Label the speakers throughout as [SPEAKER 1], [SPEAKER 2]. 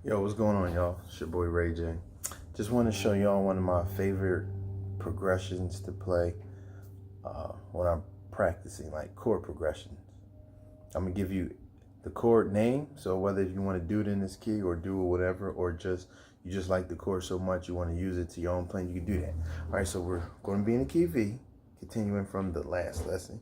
[SPEAKER 1] Yo, what's going on, y'all? It's your boy Ray J. Just want to show y'all one of my favorite progressions to play when I'm practicing, like chord progressions. I'm gonna give you the chord name, so whether if you want to do it in this key or do it whatever, or you just like the chord so much you want to use it to your own playing, you can do that. All right, so we're going to be in the key V, continuing from the last lesson.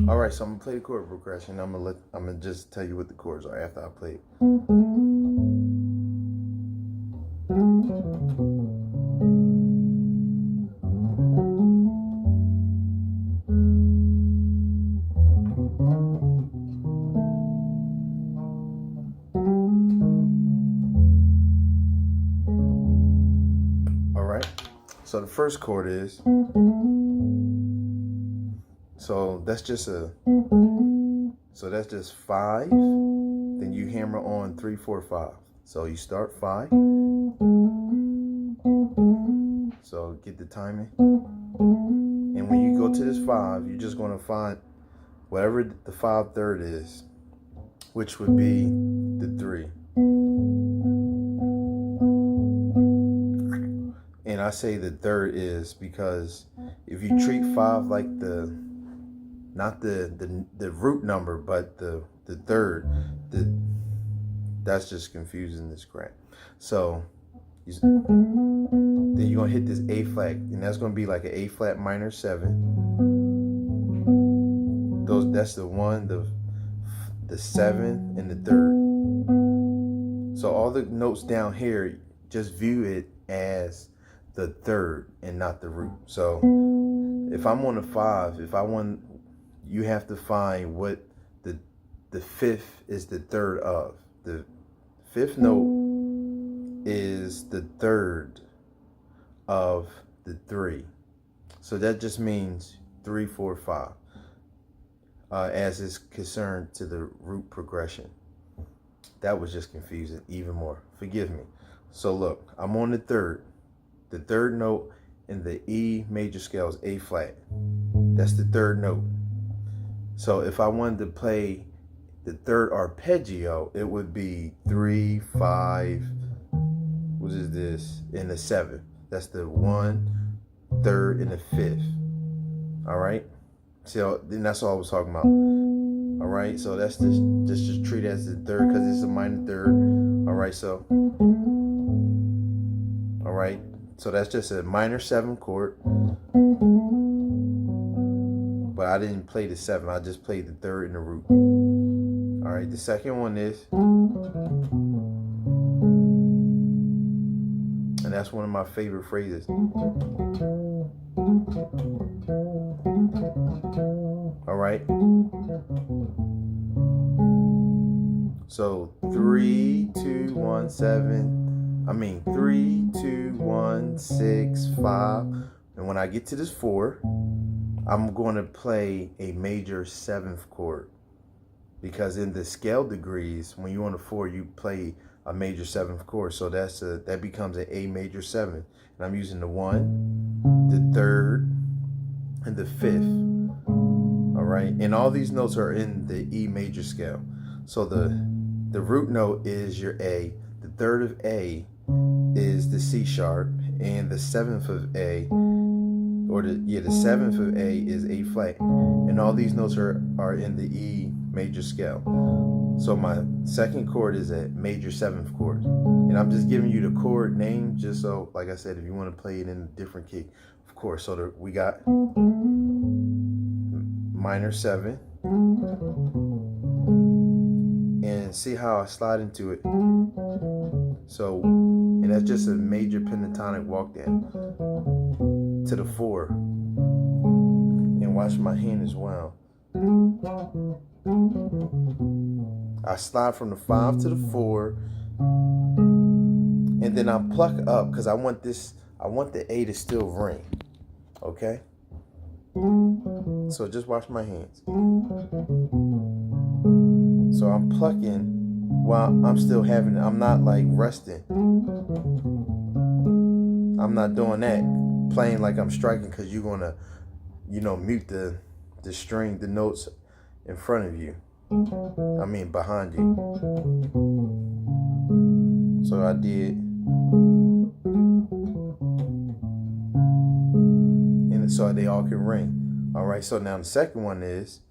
[SPEAKER 1] All right, so I'm gonna play the chord progression. I'm gonna just tell you what the chords are after I play it. All right. So the first chord is, so that's just 5. Then you hammer on 3, 4, 5. So you start 5. So get the timing. And when you go to this 5, you're just going to find whatever the 5/3 is, which would be the 3. And I say the third is because if you treat 5 like not the root number, but the third, that's just confusing this crap. So then you're gonna hit this A flat, and that's gonna be like an A flat minor 7. That's the 1, the 7, and the 3rd. So all the notes down here, just view it as the 3rd and not the root. So if I'm on a 5, you have to find what the 5th is the 3rd of. The 5th note is the 3rd of the 3. So that just means 3, 4, 5, as is concerned to the root progression. That was just confusing even more. Forgive me. So look, I'm on the 3rd. The 3rd note in the E major scale is A flat. That's the 3rd note. So if I wanted to play the 3rd arpeggio, it would be 3, 5, what is this? And the 7. That's the 1, 3rd, and the 5th. All right. So then that's all I was talking about. All right. So that's just treat it as the 3rd because it's a minor 3rd. All right. So, all right. So that's just a minor 7 chord. But I didn't play the 7. I just played the 3rd and the root. All right, the second one is, and that's one of my favorite phrases. All right. So 3, 2, 1, 7. 3, 2, 1, 6, 5. And when I get to this 4, I'm going to play a major 7th chord, because in the scale degrees, when you're on the 4, you play a major 7th chord. So that becomes an A major 7. And I'm using the 1, the 3rd, and the 5th. All right, and all these notes are in the E major scale. So the root note is your A, the 3rd of A is the C sharp, and the 7th of A, or the 7th of A is A flat, and all these notes are in the E major scale. So my second chord is a major 7th chord, and I'm just giving you the chord name just so, like I said, if you want to play it in a different key, of course. So we got minor 7, and see how I slide into it. So, and that's just a major pentatonic walk down to the 4, and watch my hand as well. I slide from the 5 to the 4, and then I pluck up because I want the A to still ring. Okay? So just watch my hands. So I'm plucking while I'm still having it. I'm not like resting. I'm not doing that, playing like I'm striking, because you're gonna mute the string, the notes in front of you. I mean behind you. So I did. And so they all can ring. All right, so now the second one is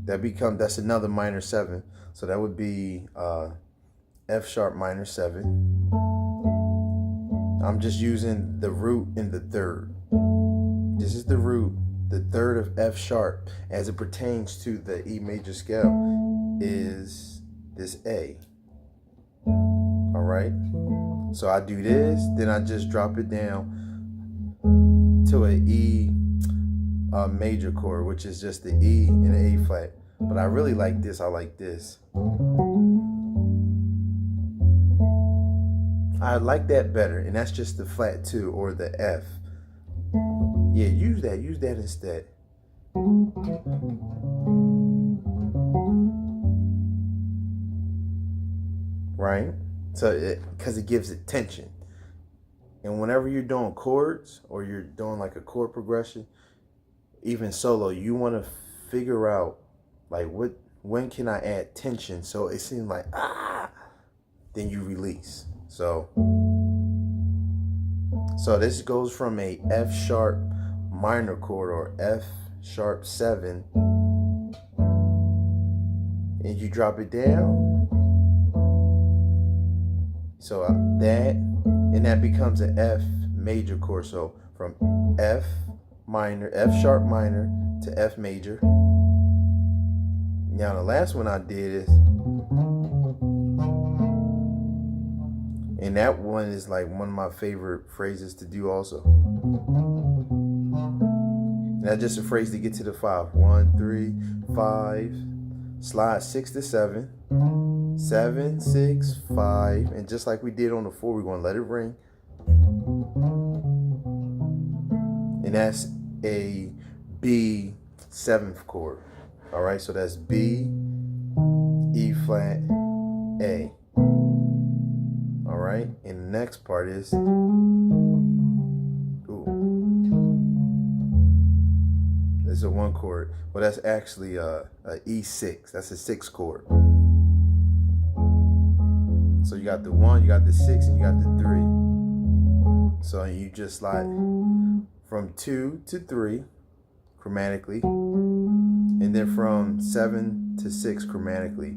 [SPEAKER 1] that's another minor 7. So that would be F sharp minor 7. I'm just using the root in the third. This is the root, the third of F sharp as it pertains to the E major scale is this A. All right. So I do this, then I just drop it down to an E major chord, which is just the E and the A flat. But I really like this. I like this. I like that better, and that's just the flat 2 or the F. Yeah, use that instead. Right? So because it gives it tension. And whenever you're doing chords or you're doing like a chord progression, even solo, you want to figure out like when can I add tension so it seems like then you release. So this goes from a F sharp minor chord or F sharp 7, and you drop it down. So that becomes an F major chord. So from F sharp minor to F major. Now the last one I did is, and that one is like one of my favorite phrases to do also. And that's just a phrase to get to the 5. 1, 3, 5, slide 6 to 7, 7, 6, 5, and just like we did on the 4, we're going to let it ring. And that's a B 7th chord. All right, so that's B, E flat, A. All right, and the next part is It's a 1 chord. Well, that's actually a E6. That's a 6 chord. So you got the 1, you got the 6, and you got the 3. So you just slide from 2 to 3 chromatically, and then from 7 to 6 chromatically.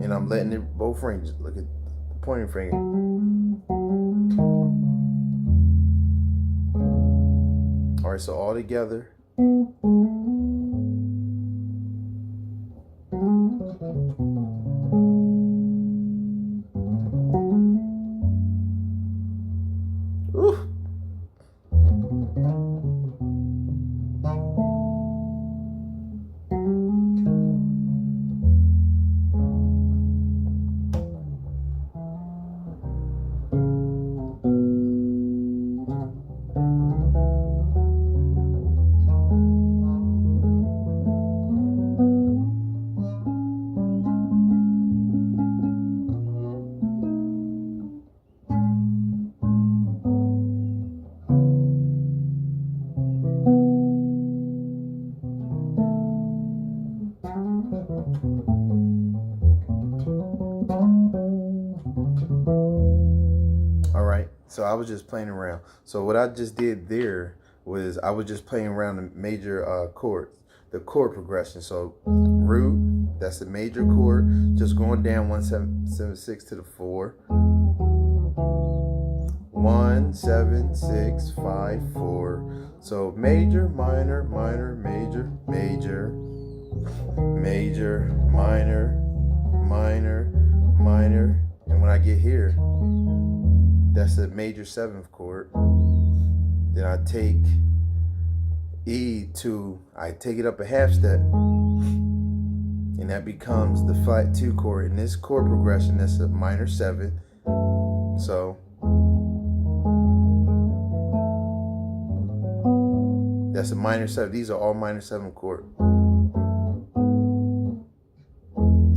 [SPEAKER 1] And I'm letting it both ranges. Look at the pointing finger. All right, so all together. Ooh. So I was just playing around. So what I just did there was I was just playing around the major chords, the chord progression. So root, that's the major chord, just going down 1, 7, 7, 6 to the 4. 1, 7, 6, 5, 4. So major, minor, minor, major, major, major, minor, minor, minor. And when I get here, that's a major 7th chord. Then I take E I take it up a half step, and that becomes the flat 2 chord. In this chord progression, that's a minor 7. So that's a minor 7. These are all minor 7 chord.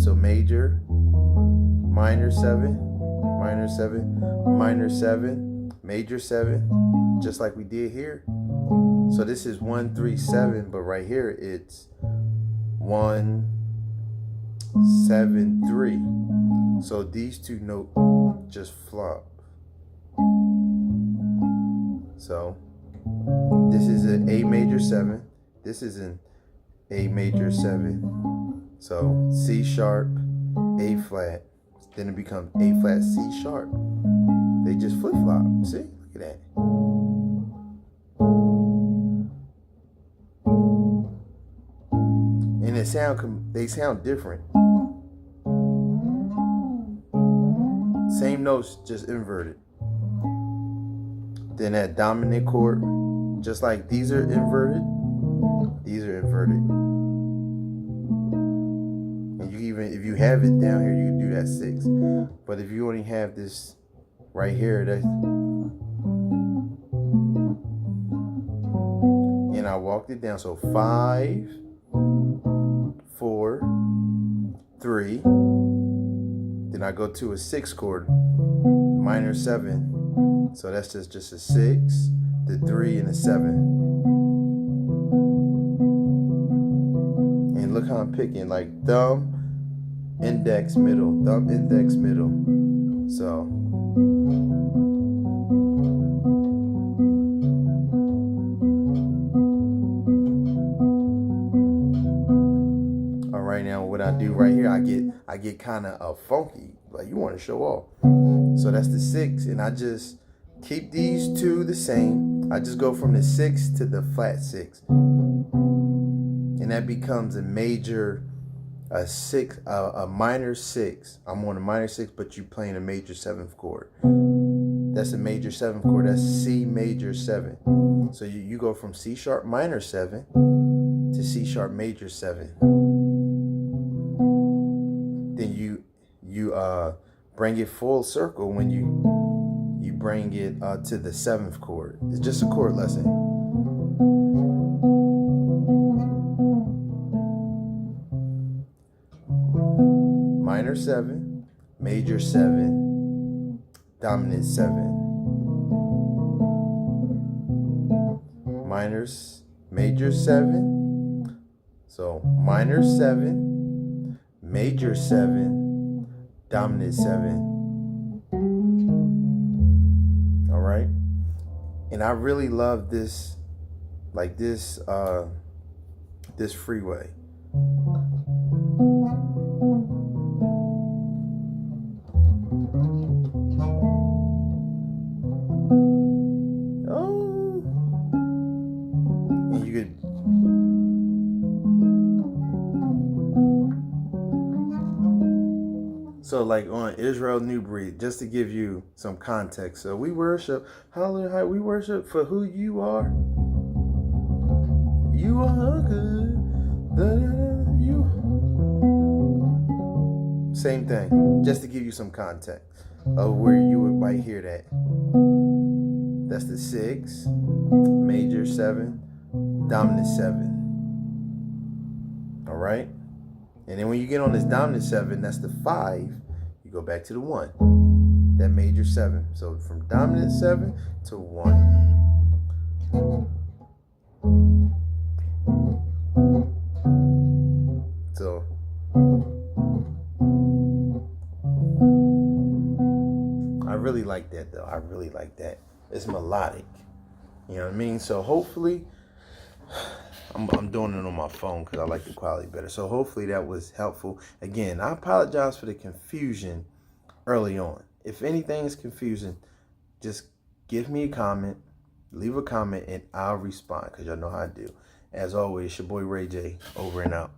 [SPEAKER 1] So major, minor 7, minor minor 7, major 7, just like we did here. So this is 1, 3, 7, but right here it's 1, 7, 3. So these two notes just flop. So this is an A major 7. This is an A major 7. So C sharp, A flat. Then it becomes A flat, C sharp. They just flip flop. See? Look at that. And they sound different. Same notes, just inverted. Then that dominant chord, just like these are inverted, these are inverted. And you even, if you have it down here, you can do that 6. But if you only have this right here, that's, and I walked it down. So 5, 4, 3. Then I go to a 6 chord, minor 7. So that's just a 6, the 3, and a 7. And look how I'm picking, like thumb, index, middle, thumb, index, middle. So all right, now what I do right here, I get kind of funky, like you want to show off. So that's the 6, and I just keep these two the same. I just go from the 6 to the flat 6, and that becomes a major, a minor 6. I'm on a minor 6, but you playing a major 7th chord. That's a major 7th chord. That's C major 7. So you go from C sharp minor 7 to C sharp major 7. Then you bring it full circle when you bring it to the 7th chord. It's just a chord lesson. Minor 7, major 7, dominant 7. Major 7. So minor 7, major 7, dominant 7. All right. And I really love this, like this freeway. Oh. And you could so like on Israel New Breed, just to give you some context. So we worship, hallelujah, we worship for who you are. You are good. You. Same thing, just to give you some context of where you might hear that. That's the 6, major 7, dominant 7. All right. And then when you get on this dominant 7, that's the 5, you go back to the 1, that major 7. So from dominant 7 to 1. So I really like that though. I really like that. It's melodic. You know what I mean? So hopefully, I'm doing it on my phone because I like the quality better. So hopefully that was helpful. Again, I apologize for the confusion early on. If anything is confusing, just give me a comment, leave a comment, and I'll respond because y'all know how I do. As always, your boy Ray J, over and out.